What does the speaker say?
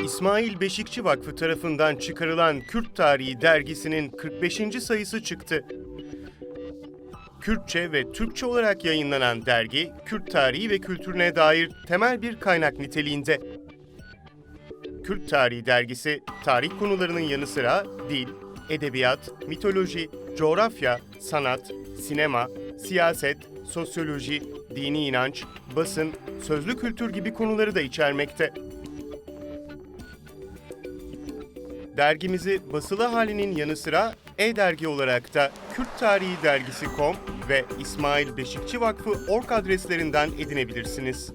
İsmail Beşikçi Vakfı tarafından çıkarılan Kürt Tarihi dergisinin 45. sayısı çıktı. Kürtçe ve Türkçe olarak yayınlanan dergi, Kürt tarihi ve kültürüne dair temel bir kaynak niteliğinde. Kürt Tarihi dergisi, tarih konularının yanı sıra dil, edebiyat, mitoloji, coğrafya, sanat, sinema, siyaset, sosyoloji, dini inanç, basın, sözlü kültür gibi konuları da içermekte. Dergimizi basılı halinin yanı sıra e-dergi olarak da Kürt Tarihi Dergisi.com ve İsmail Beşikçi Vakfı org adreslerinden edinebilirsiniz.